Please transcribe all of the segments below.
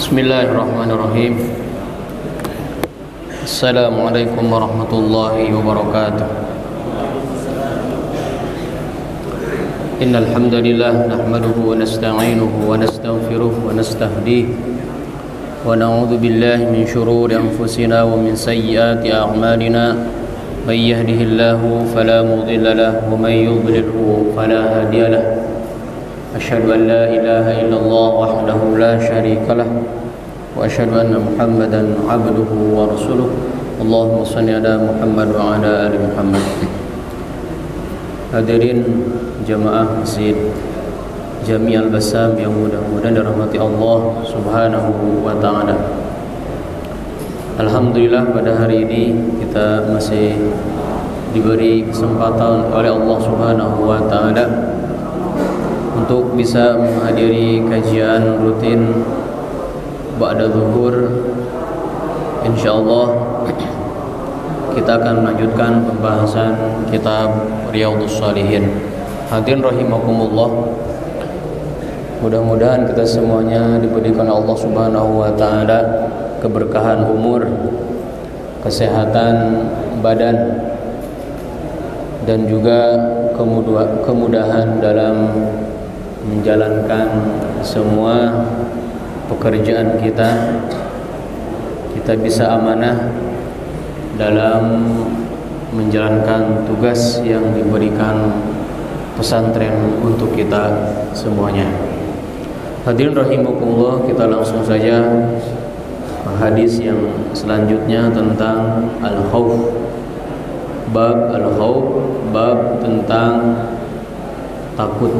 Bismillahirrahmanirrahim. Assalamualaikum warahmatullahi wabarakatuh. Innal hamdalillah nahmaduhu wa nasta'inuhu wa nastaghfiruh wa nastahdiih wa na'udzu billahi min shururi anfusina wa min sayyiati a'malina. May yahdihillahu fala mudilla lahu wa may yudlilhu fala hadiya lahu. Asyhadu an la ilaha illallah wahdahu la syarika lah wa asyhadu anna Muhammadan abduhu wa rasuluh. Allahumma shalli ala Muhammad wa ala ali Muhammad. Hadirin jamaah Masjid Jami Al-Bassam yang mudah-mudahan dirahmati Allah Subhanahu wa taala. Alhamdulillah pada hari ini kita masih diberi kesempatan oleh Allah Subhanahu wa taala untuk bisa menghadiri kajian rutin ba'da zuhur. Insyaallah kita akan melanjutkan pembahasan kitab Riyadhus Shalihin. Hadirin rahimakumullah, mudah-mudahan kita semuanya diberikan Allah Subhanahu wa taala keberkahan umur, kesehatan badan, dan juga kemudahan dalam menjalankan semua pekerjaan kita. Kita bisa amanah dalam menjalankan tugas yang diberikan pesantren untuk kita semuanya. Hadirin rahimakumullah, kita langsung saja ke hadis yang selanjutnya tentang al-khauf. Bab al-khauf, bab tentang takut,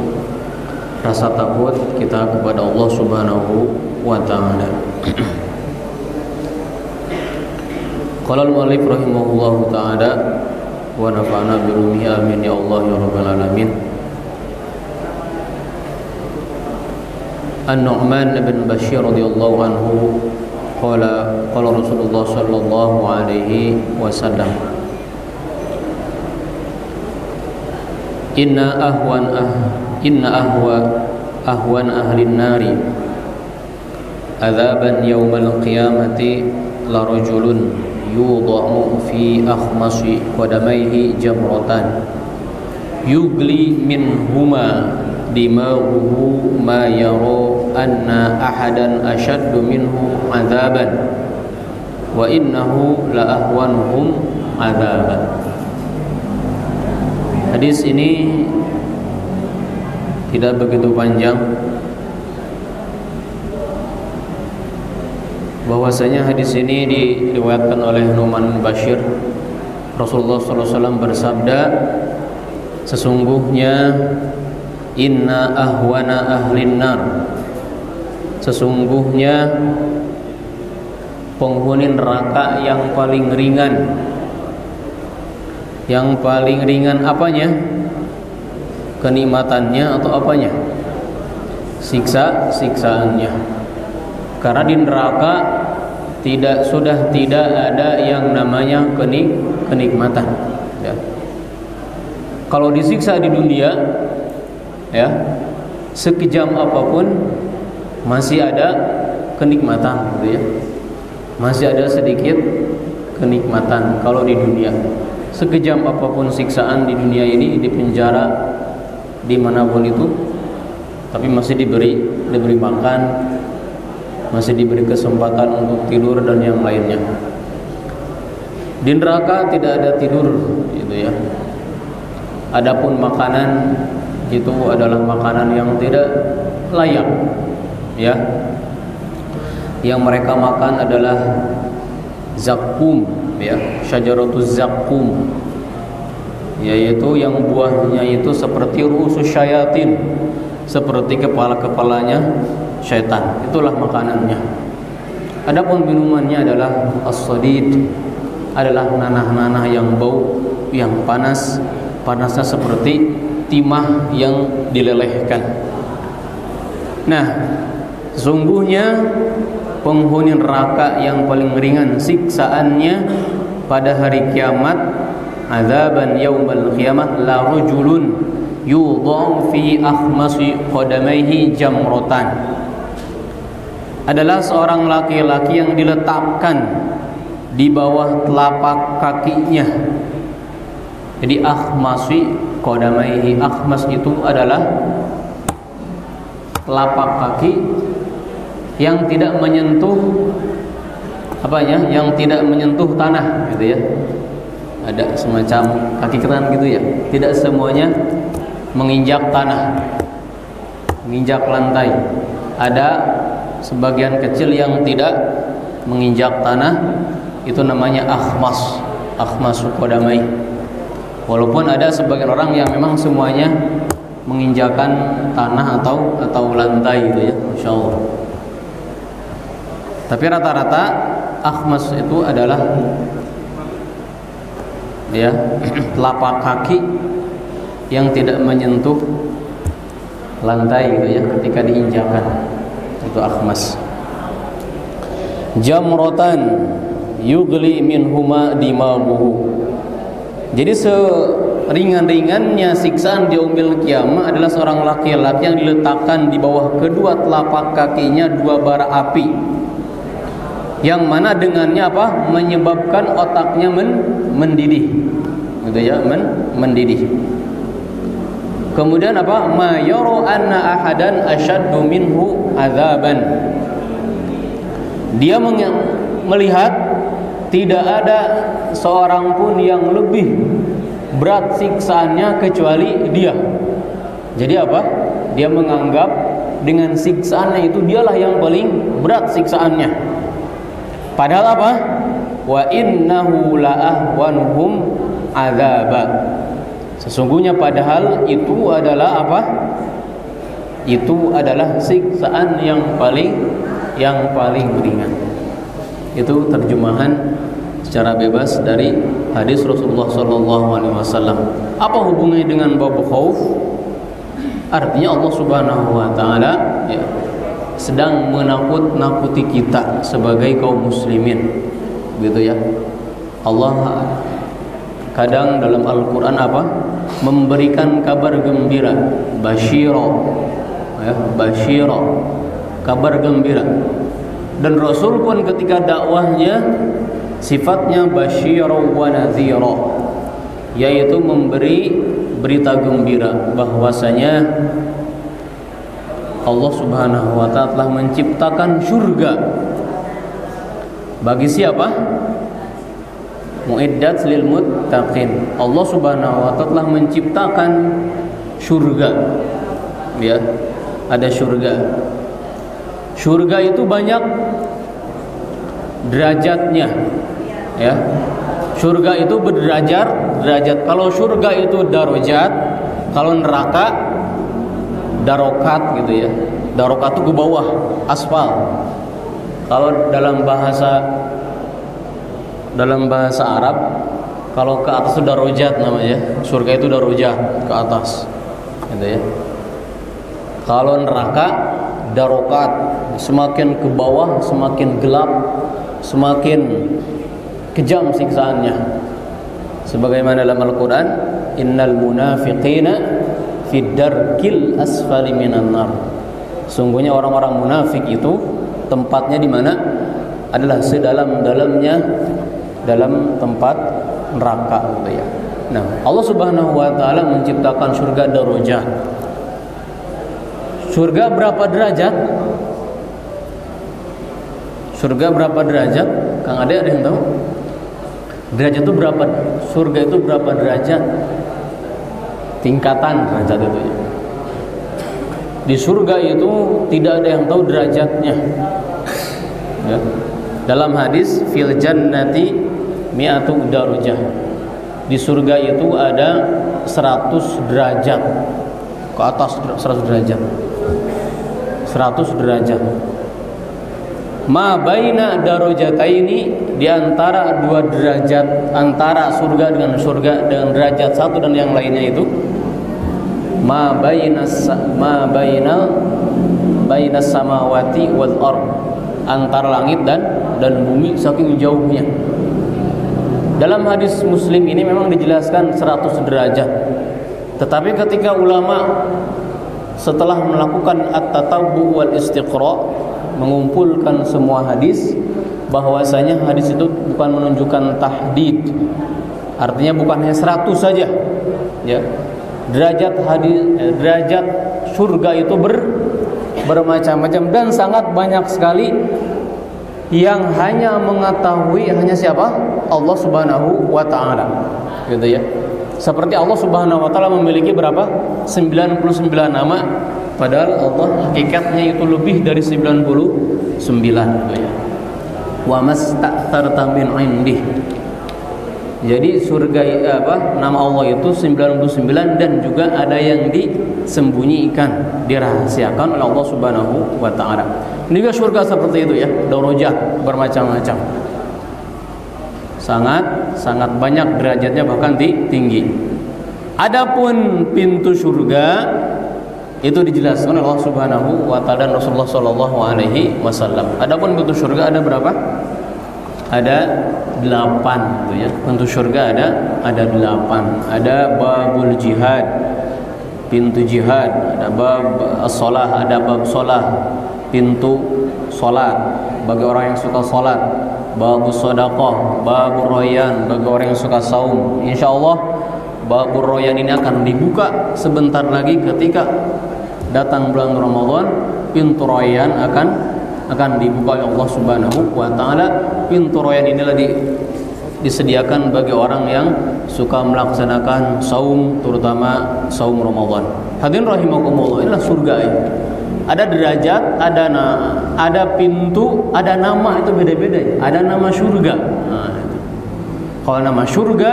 rasa takut kita kepada Allah Subhanahu wa taala. Qala al-mu'allif rahimahullahu taala wa nafa'ana bi rumihi amin ya Allah ya rabbal alamin. An-Nu'man bin Bashir radhiyallahu anhu qala Rasulullah sallallahu alaihi wasallam, Inna ahwan ahlin nari adzaban yaumal qiyamati la rajulun yudha'u fi akhmasi qadamayhi jamratan yugli minhuma dimaghuhu ma yara anna ahadan ashaddu minhu adzaban wa innahu la ahwanuhum adzaban. Hadis ini tidak begitu panjang, bahwasanya hadis ini diriwayatkan oleh Nu'man bin Bashir. Rasulullah SAW bersabda, sesungguhnya inna ahwana ahlin nar, sesungguhnya penghuni neraka yang paling ringan. Yang paling ringan apanya? Kenikmatannya atau apanya? Siksaannya. Karena di neraka sudah tidak ada yang namanya kenikmatan, ya. Kalau disiksa di dunia, ya, sekejam apapun masih ada kenikmatan, gitu ya. Masih ada sedikit kenikmatan kalau di dunia. Sekejam apapun siksaan di dunia ini, di penjara, dimanapun itu, tapi masih diberi makan, masih diberi kesempatan untuk tidur dan yang lainnya. Di neraka tidak ada tidur, gitu ya. Adapun makanan itu adalah makanan yang tidak layak, ya. Yang mereka makan adalah zakum, ya, syajaratuz zakum, yaitu yang buahnya itu seperti ru'usus syayatin, seperti kepala-kepalanya syaitan. Itulah makanannya. Adapun minumannya adalah as-sadid, adalah nanah-nanah yang bau, yang panasnya seperti timah yang dilelehkan. Nah, sesungguhnya penghuni neraka yang paling ringan siksaannya pada hari kiamat, azaban yaumal qiyamah la rajulun yudha'u fi akhmasi qadamaihi jamratan, adalah seorang laki-laki yang diletakkan di bawah telapak kakinya. Jadi akhmasi qadamaihi, akhmas itu adalah telapak kaki yang tidak menyentuh yang tidak menyentuh tanah gitu ya. Ada semacam kaki keran gitu ya. Tidak semuanya menginjak tanah, menginjak lantai. Ada sebagian kecil yang tidak menginjak tanah, itu namanya akhmas, akhmasu qadamai. Walaupun ada sebagian orang yang memang semuanya menginjakan tanah atau lantai gitu ya, masyaallah. Tapi rata-rata akhmas itu adalah ya telapak kaki yang tidak menyentuh lantai gitu ya ketika diinjakan. Itu akhmas. Jamratan yugli minhuma dimaghuhu. Jadi seringan-ringannya siksaan di yaumil qiyamah adalah seorang laki-laki yang diletakkan di bawah kedua telapak kakinya dua bara api, yang mana dengannya menyebabkan otaknya mendidih gitu ya, mendidih. Kemudian ma yara anna ahadan asyaddu minhu adzaban. Dia melihat tidak ada seorang pun yang lebih berat siksaannya kecuali dia. Jadi dia menganggap dengan siksaannya itu dialah yang paling berat siksaannya. Padahal wa innahu la'ahwanuhum adzaba. Sesungguhnya padahal itu adalah Itu adalah siksaan yang paling ringan. Itu terjemahan secara bebas dari hadis Rasulullah SAW. Apa hubungannya dengan bab khauf? Artinya Allah Subhanahu wa taala ya, sedang menakut-nakuti kita sebagai kaum muslimin. Gitu ya. Allah kadang dalam Al-Qur'an memberikan kabar gembira, basyira. Ya, basyira, kabar gembira. Dan Rasul pun ketika dakwahnya sifatnya basyira wa nadhira, yaitu memberi berita gembira bahwasanya Allah Subhanahu wa taala telah menciptakan surga bagi siapa? Muiddat lil muttaqin. Allah Subhanahu wa taala telah menciptakan surga. Ya, ada surga. Surga itu banyak derajatnya, ya. Surga itu derajat. Kalau surga itu darajat, kalau neraka darokat gitu ya. Darokat itu ke bawah, aspal. Kalau dalam bahasa Arab, kalau ke atas itu darajat namanya. Surga itu darajat, ke atas, gitu ya. Kalau neraka darokat, semakin ke bawah semakin gelap, semakin kejam siksaannya. Sebagaimana dalam Al-Qur'an, innal munafiqina fid darkil asfali minan nar. Sungguhnya orang-orang munafik itu tempatnya di mana? Adalah sedalam-dalamnya dalam tempat neraka gitu ya. Nah, Allah Subhanahu wa taala menciptakan surga darajat. Surga berapa derajat? Surga berapa derajat? Kang Ade ada yang tahu? Derajat itu berapa? Surga itu berapa derajat? Tingkatan derajat itu ya. Di surga itu tidak ada yang tahu derajatnya. Ya. Dalam hadis fil jannati mi'atu darajah. Di surga itu ada 100 derajat. Ke atas 100 derajat. 100 derajat. Ma baina darajataini, di antara dua derajat, antara surga dengan derajat satu dan yang lainnya itu ma bainas samawati wal ard, antara langit dan bumi saking jauhnya. Dalam hadis Muslim ini memang dijelaskan 100 derajat. Tetapi ketika ulama setelah melakukan at-tatabbu wal istiqra, mengumpulkan semua hadis, bahwasanya hadis itu bukan menunjukkan tahdid. Artinya bukan hanya 100 saja. Ya. Derajat surga itu bermacam-macam dan sangat banyak sekali yang hanya mengetahui hanya siapa? Allah Subhanahu wa taala. Gitu ya. Seperti Allah Subhanahu wa taala memiliki berapa? 99 nama, padahal Allah hakikatnya itu lebih dari 99 gitu ya. Wa masta'tarta min 'indih. Jadi surga nama Allah itu 99 dan juga ada yang disembunyikan, dirahasiakan oleh Allah Subhanahu wa taala. Ini juga surga seperti itu ya, darajat bermacam-macam. Sangat banyak derajatnya, bahkan tinggi. Adapun pintu surga itu dijelaskan oleh Allah Subhanahu wa taala dan Rasulullah sallallahu alaihi wasallam. Adapun pintu surga ada berapa? Ada 8 gitu ya. Pintu surga ada 8. Ada babul jihad, pintu jihad, ada bab as-shalah, ada bab shalah, pintu salat bagi orang yang suka salat, babus shadaqah, babur rayyan bagi orang yang suka saum. Insyaallah babur rayyan ini akan dibuka sebentar lagi ketika datang bulan Ramadan. Pintu rayyan akan dibuka oleh Allah Subhanahu wa taala. Pintu rayyan inilah disediakan bagi orang yang suka melaksanakan saum, terutama saum Ramadan. Hadirin rahimakumullah, inilah surga ya. Ada derajat, ada pintu, ada nama, itu beda-beda ya. Ada nama surga. Nah, itu. Kalau nama surga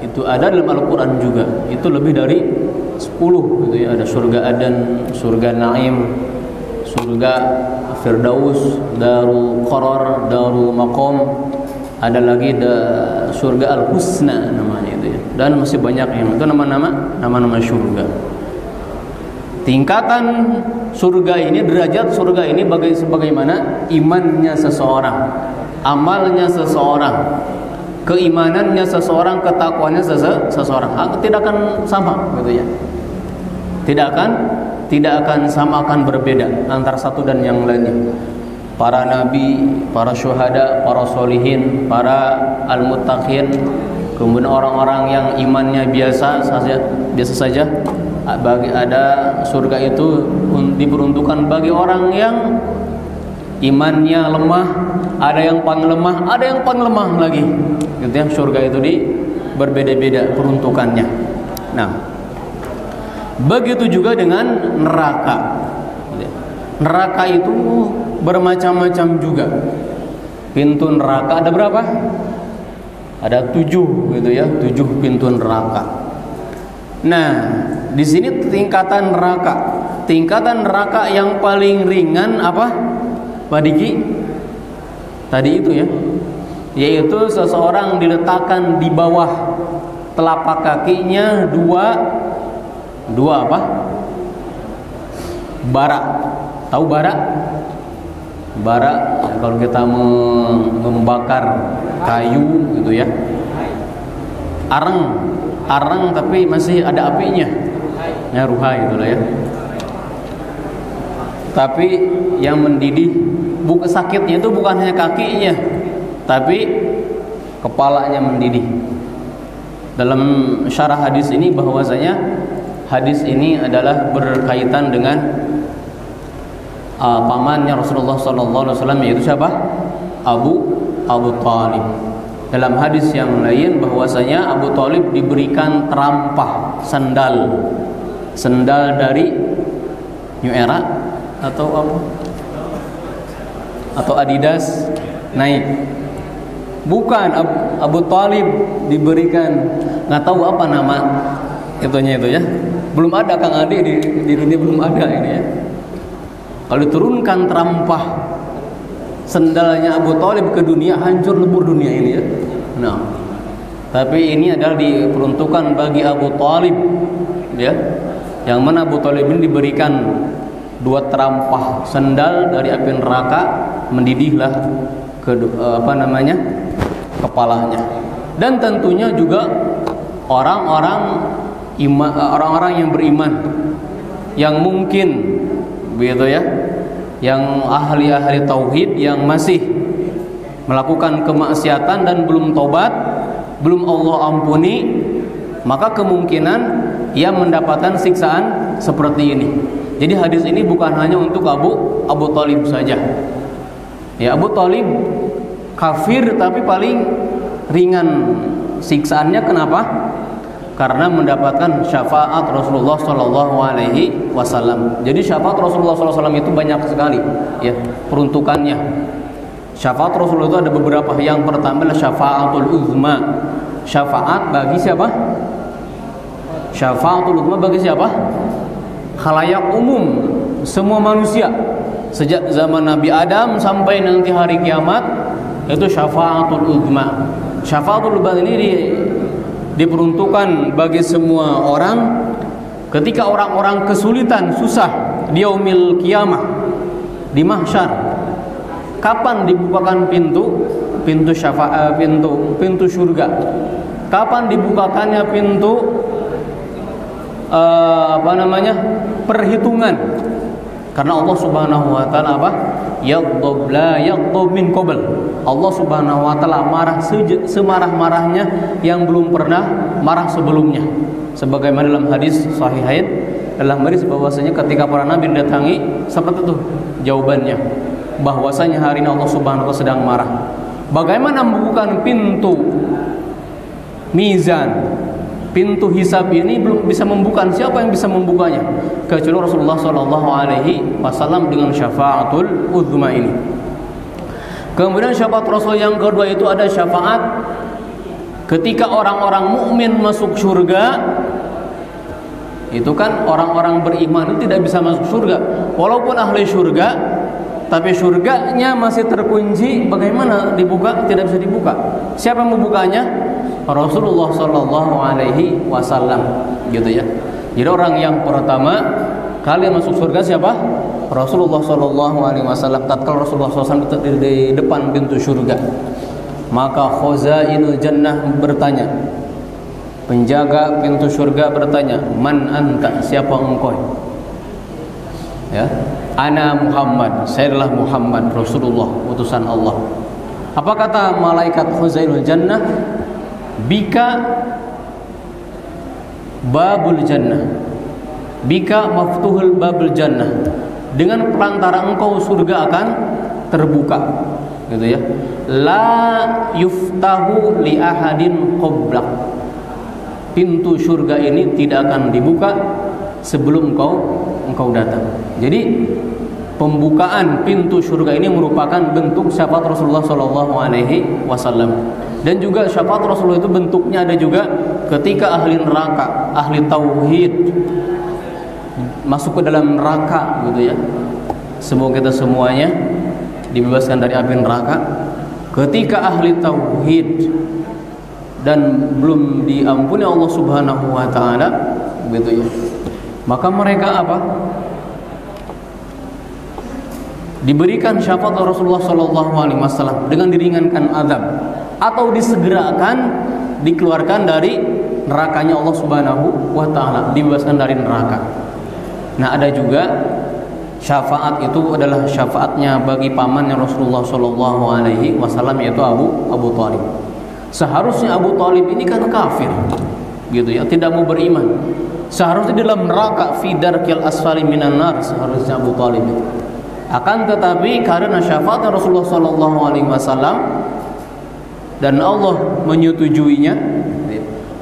itu ada dalam Al-Qur'an juga. Itu lebih dari 10 gitu ya. Ada surga Adan, surga Naim, surga Firdaus, Darul Qarar, Darul Maqam, ada lagi surga Al-Husna namanya itu ya. Dan masih banyak yang itu nama-nama surga. Tingkatan surga ini, derajat surga ini sebagaimana imannya seseorang, amalnya seseorang, keimanannya seseorang, ketakwaannya seseorang. Tidak akan sama gitu ya. Tidak akan sama, akan berbeda antara satu dan yang lainnya. Para nabi, para syuhada, para solihin, para al-muttaqin, kemudian orang-orang yang imannya biasa saja. Ada surga itu diperuntukkan bagi orang yang imannya lemah, ada yang paling lemah, ada yang paling lemah lagi. Gitu ya, surga itu berbeda-beda peruntukannya. Nah, begitu juga dengan neraka. Neraka itu bermacam-macam juga. Pintu neraka ada berapa? Ada 7 gitu ya, 7 pintu neraka. Nah, di sini tingkatan neraka. Tingkatan neraka yang paling ringan apa? Pak Diki? Tadi itu ya. Yaitu seseorang diletakkan di bawah telapak kakinya dua apa? Bara. Tahu bara? Bara kalau kita membakar kayu gitu ya. Arang tapi masih ada apinya. Ya, ruha itulah ya. Tapi yang mendidih, sakitnya itu bukan hanya kakinya, tapi kepalanya mendidih. Dalam syarah hadis ini bahwasanya hadis ini adalah berkaitan dengan pamannya Rasulullah SAW, yaitu siapa? Abu Talib. Dalam hadis yang lain bahwasanya Abu Talib diberikan terampah sendal dari New Era atau apa? Atau Adidas naik. Bukan, Abu Talib diberikan, nggak tahu apa nama itunya itu ya. Belum ada Kang Adi di dunia, belum ada ini ya. Kalau diturunkan terampah sendalnya Abu Talib ke dunia, hancur lebur dunia ini ya. Nah, tapi ini adalah diperuntukkan bagi Abu Talib ya. Yang mana Abu Talib ini diberikan 2 terampah sendal dari api neraka, mendidihlah kepalanya. Dan tentunya juga orang-orang yang beriman yang mungkin begitu ya, yang ahli-ahli tauhid yang masih melakukan kemaksiatan dan belum taubat, belum Allah ampuni, maka kemungkinan ia mendapatkan siksaan seperti ini. Jadi hadis ini bukan hanya untuk Abu Thalib saja. Ya, Abu Thalib kafir tapi paling ringan siksaannya. Kenapa? Karena mendapatkan syafaat Rasulullah Shallallahu Alaihi Wasallam. Jadi syafaat Rasulullah Sallallahu Alaihi Wasallam itu banyak sekali, ya peruntukannya. Syafaat Rasulullah itu ada beberapa. Yang pertama adalah syafaatul uzma. Syafaat bagi siapa? Syafaatul uzma bagi siapa? Khalayak umum, semua manusia. Sejak zaman Nabi Adam sampai nanti hari kiamat, itu syafaatul uzma. Syafaatul uzma ini diperuntukkan bagi semua orang ketika orang-orang kesulitan, susah di yaumil kiamah, di mahsyar. Kapan dibukakan pintu syafaat, pintu surga? Kapan dibukakannya pintu perhitungan? Karena Allah Subhanahu wa taala apa? Yaghdab la yaghdab min qabl. Allah Subhanahu wa taala marah semarah-marahnya yang belum pernah marah sebelumnya. Sebagaimana dalam hadis sahihain, dalam hadis bahwasanya ketika para nabi datangi, seperti itu jawabannya, bahwasanya hari ini Allah Subhanahu wa taala sedang marah. Bagaimana membuka pintu mizan, pintu hisab ini belum bisa membuka. Siapa yang bisa membukanya? Kecuali Rasulullah Shallallahu Alaihi Wasallam dengan syafaatul uzma ini. Kemudian syafaat Rasul yang kedua itu ada syafaat ketika orang-orang mukmin masuk surga. Itu kan orang-orang beriman itu tidak bisa masuk surga, walaupun ahli surga, tapi surganya masih terkunci. Bagaimana dibuka? Tidak bisa dibuka. Siapa yang membukanya? Rasulullah Shallallahu Alaihi Wasallam, gitu ya. Jadi orang yang pertama kali masuk surga siapa? Rasulullah Shallallahu Alaihi Wasallam. Tatkala Rasulullah SAW di depan pintu surga, maka khazainul jannah bertanya, penjaga pintu surga bertanya, man anta, siapa engkau? Ya, ana Muhammad, saya adalah Muhammad, Rasulullah, utusan Allah. Apa kata malaikat khazainul jannah? Bika babul jannah, bika maftuhul babul jannah, dengan perantara engkau surga akan terbuka, gitu ya. La yuftahu li ahadin qablak, pintu surga ini tidak akan dibuka sebelum engkau datang. Jadi pembukaan pintu surga ini merupakan bentuk syafaat Rasulullah Shallallahu Alaihi Wasallam. Dan juga syafaat Rasulullah itu bentuknya ada juga ketika ahli neraka, ahli tauhid masuk ke dalam neraka, gitu ya. Semoga kita semuanya dibebaskan dari api neraka. Ketika ahli tauhid dan belum diampuni Allah Subhanahu wa taala, gitu ya, maka mereka apa? Diberikan syafaat Rasulullah Shallallahu Alaihi Wasallam dengan diringankan azab atau disegerakan dikeluarkan dari nerakanya Allah Subhanahu wa taala, dibebaskan dari neraka. Nah, ada juga syafaat itu adalah syafaatnya bagi pamannya Rasulullah Shallallahu Alaihi Wasallam, yaitu Abu Thalib. Seharusnya Abu Thalib ini kan kafir, gitu ya, tidak mau beriman. Seharusnya dalam neraka, fi darkil asfali minan nar, seharusnya Abu Thalib itu. Akan tetapi karena syafaat Rasulullah Shallallahu Alaihi Wasallam dan Allah menyetujuinya,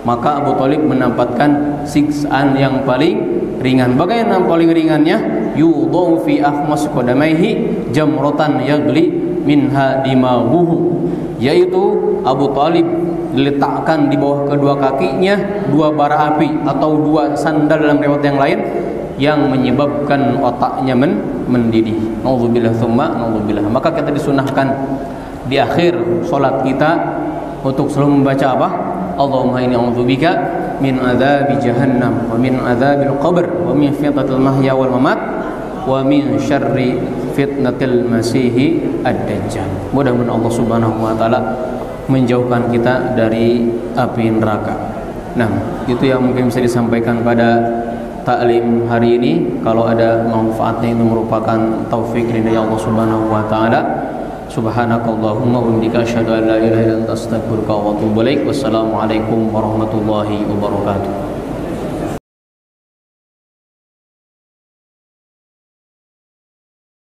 maka Abu Thalib mendapatkan siksaan yang paling ringan. Bagaimana yang paling ringannya? Yudau fi akhmas qadamaihi jamratan yagli minha dimaghuhu, yaitu Abu Thalib diletakkan di bawah kedua kakinya dua bara api atau dua sandal dalam riwayat yang lain yang menyebabkan otaknya mendidih. Nauzubillah tsumma nauzubillah. Maka kita disunahkan di akhir salat kita untuk selalu membaca apa? Allahumma inni a'udzubika min adzabi jahannam wa min adzabil qabr wa min fitnatil mahya wal mamat wa min syarri fitnatil masih ad-dajjal. Mudah-mudahan Allah Subhanahu wa taala menjauhkan kita dari api neraka. Nah, itu yang mungkin bisa disampaikan pada taklim hari ini. Kalau ada manfaatnya itu merupakan taufik dari Allah Subhanahu wa taala. Subhanakallahumma wa bihamdika asyhadu an la ilaha illa anta astaghfiruka wa atubu ilaik. Wassalamualaikum warahmatullahi wabarakatuh.